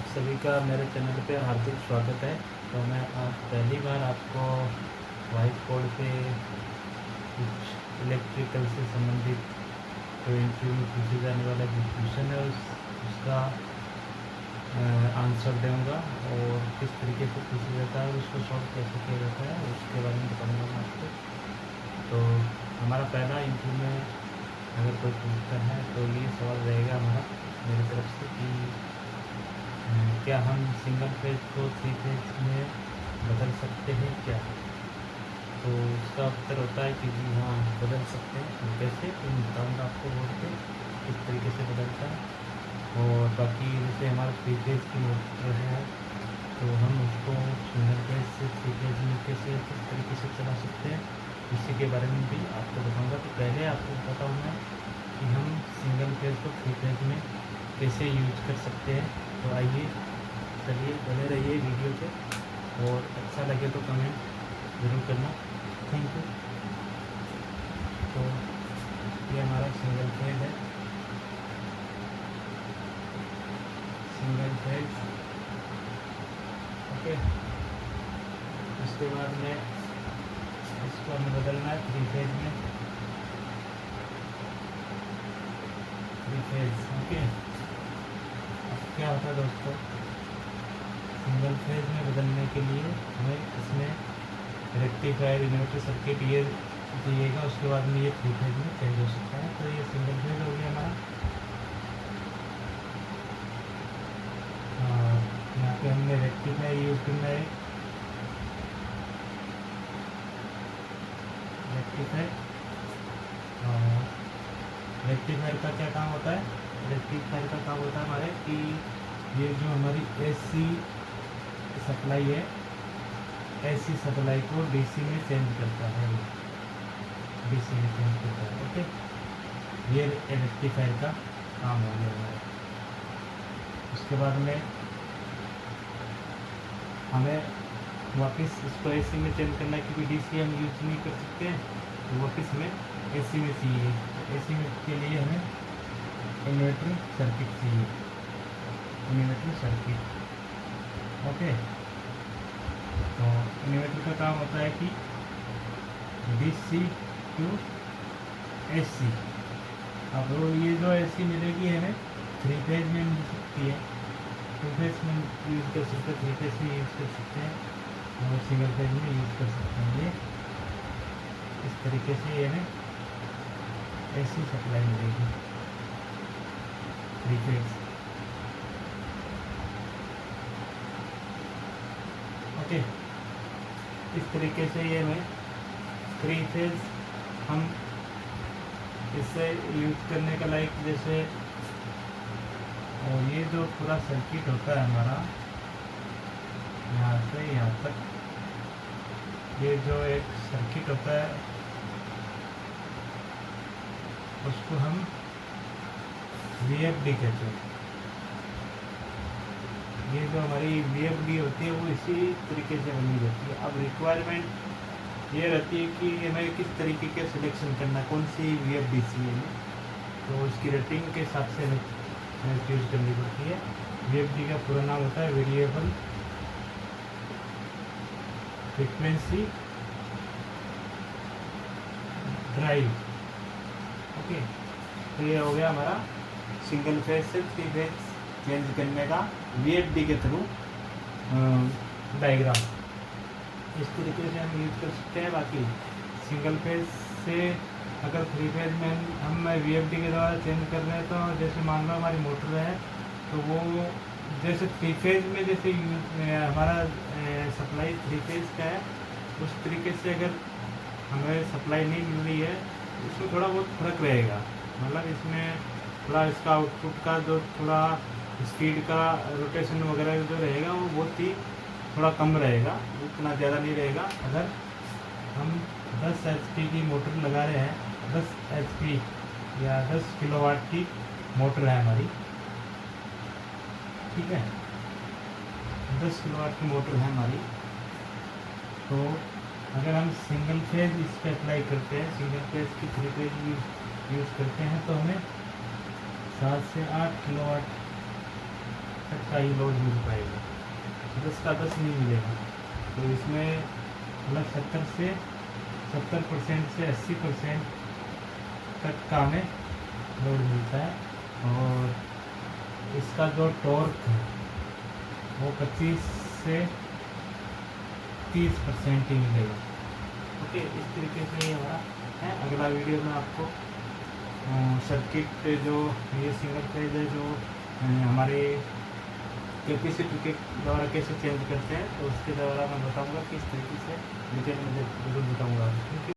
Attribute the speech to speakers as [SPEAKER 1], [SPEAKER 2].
[SPEAKER 1] आप सभी का मेरे चैनल पे हार्दिक स्वागत है। तो मैं आज पहली बार आपको व्हाइट बोर्ड पे कुछ इलेक्ट्रिकल से संबंधित जो इंटरव्यू में पूछे जाने वाला जो क्वेश्चन है उसका आंसर दूँगा और किस तरीके से पूछा जाता है, उसको सॉल्व कैसे किया जाता है, उसके बारे में बताऊँगा मैं आपको। तो हमारा पहला इंटरव्यू में अगर कोई पूछता है तो ये सवाल रहेगा हमारा मेरी तरफ से कि क्या हम सिंगल फेज को 3 फेज में बदल सकते हैं क्या? तो उसका उत्तर होता है कि जी हाँ, बदल सकते हैं। तो कैसे, तो मैं बताऊँगा आपको बोर्ड पे किस तरीके से बदलता है। और बाकी जैसे हमारा 3 फेज की मोटर है तो हम उसको सिंगल फेज से 3 फेज में कैसे किस तरीके से चला सकते हैं, इसी के बारे में भी आपको बताऊँगा। तो पहले आपको बताऊँ मैं कि हम सिंगल फेज को 3 फेज में कैसे यूज कर सकते हैं। तो आइए चलिए बने रहिए वीडियो पे, और अच्छा लगे तो कमेंट ज़रूर करना। Thank you. तो ये हमारा सिंगल फेज है, सिंगल फेज, ओके। उसके बाद में इसको हमें बदलना है 3 फेज में, 3 फेज, ओके। अब क्या होता है दोस्तों, सिंगल फेज में बदलने के लिए हमें इसमें रेक्टिफायर इन्वर्टर सर्किट ये दिएगा, उसके बाद में ये 3 फेज में चेंज हो सकता है। तो ये सिंगल फेज हो गया हमारा। यहाँ पे हमने रेक्टिफायर यूज करना है, रेक्टिफायर का क्या काम होता है? रेक्टिफायर का काम होता है हमारे कि ये जो हमारी एसी सप्लाई है, एसी सप्लाई को डीसी में चेंज करता है, डीसी में चेंज करता है, ओके। ये रेक्टिफायर का काम हो गया हमारा। उसके बाद में हमें वापस इसको एसी में चेंज करना है, क्योंकि डीसी हम यूज नहीं कर सकते हैं, तो वापस हमें एसी में चाहिए। तो एसी में के लिए हमें इन्वर्टर सर्किट चाहिए, इन्वर्टर सर्किट, ओके। तो इन्वर्टर का काम होता है कि डीसी टू एसी। अब ये जो एसी मिलेगी हमें 3 फेज में मिल सकती है, 2 फेज में यूज़ कर सकते हैं, 3 फेज में यूज़ कर सकते हैं, और सिंगल फेज में यूज़ कर सकते हैं। ये इस तरीके से ये हमें एसी सप्लाई मिलेगी 3 फेज, ओके। इस तरीके से ये हमें 3 फेज हम इससे यूज करने का लाइक जैसे, और ये जो पूरा सर्किट होता है हमारा यहाँ से यहाँ तक, ये जो एक सर्किट होता है उसको हम VFD कहते हैं। ये जो हमारी VFD होती है वो इसी तरीके से बनी रहती है। अब रिक्वायरमेंट ये रहती है कि हमें किस तरीके के सिलेक्शन करना, कौन सी VFD चाहिए हमें, तो इसकी रेटिंग के हिसाब से हमें यूज़ करनी पड़ती है। VFD का पूरा नाम होता है वेरिएबल फ्रीक्वेंसी ड्राइव, ओके। तो ये हो गया हमारा सिंगल फेज से 3 फेज चेंज करने का VFD के थ्रू डायग्राम। इस तरीके से हम यूज कर सकते हैं। बाकी सिंगल फेज से अगर 3 फेज में हम VFD के द्वारा चेंज कर रहे हैं, तो जैसे मान लो हमारी मोटर है, तो वो जैसे 3 फेज में जैसे हमारा सप्लाई 3 फेज का है, उस तरीके से अगर हमें सप्लाई नहीं मिल रही है, इसमें थोड़ा बहुत फर्क रहेगा। मतलब इसमें थोड़ा इसका आउटपुट का जो थोड़ा स्पीड का रोटेशन वगैरह जो रहेगा वो बहुत ही थोड़ा कम रहेगा, उतना ज़्यादा नहीं रहेगा। अगर हम 10 HP की मोटर लगा रहे हैं, 10 HP या 10 किलोवाट की मोटर है हमारी, ठीक है, 10 किलोवाट की मोटर है हमारी, तो अगर हम सिंगल फेज इस पर अप्लाई करते हैं, सिंगल फेज की 3 फेज यूज़ करते हैं, तो हमें 7 से 8 किलोवाट तक का ही लोड मिल पाएगा, 10 का 10 नहीं मिलेगा। तो इसमें मतलब 70% से 80% तक का हमें लोड मिलता है। और इसका जो टॉर्क है वो 25 से 30% ही मिलेगा। ओके, इस तरीके से ये हमारा है। अगला वीडियो में आपको सर्किट जो ये सिंगल फेज है जो हमारे कैपेसिटर के द्वारा कैसे चेंज करते हैं, तो उसके द्वारा मैं बताऊंगा किस तरीके से डिटेल में जरूर बताऊंगा।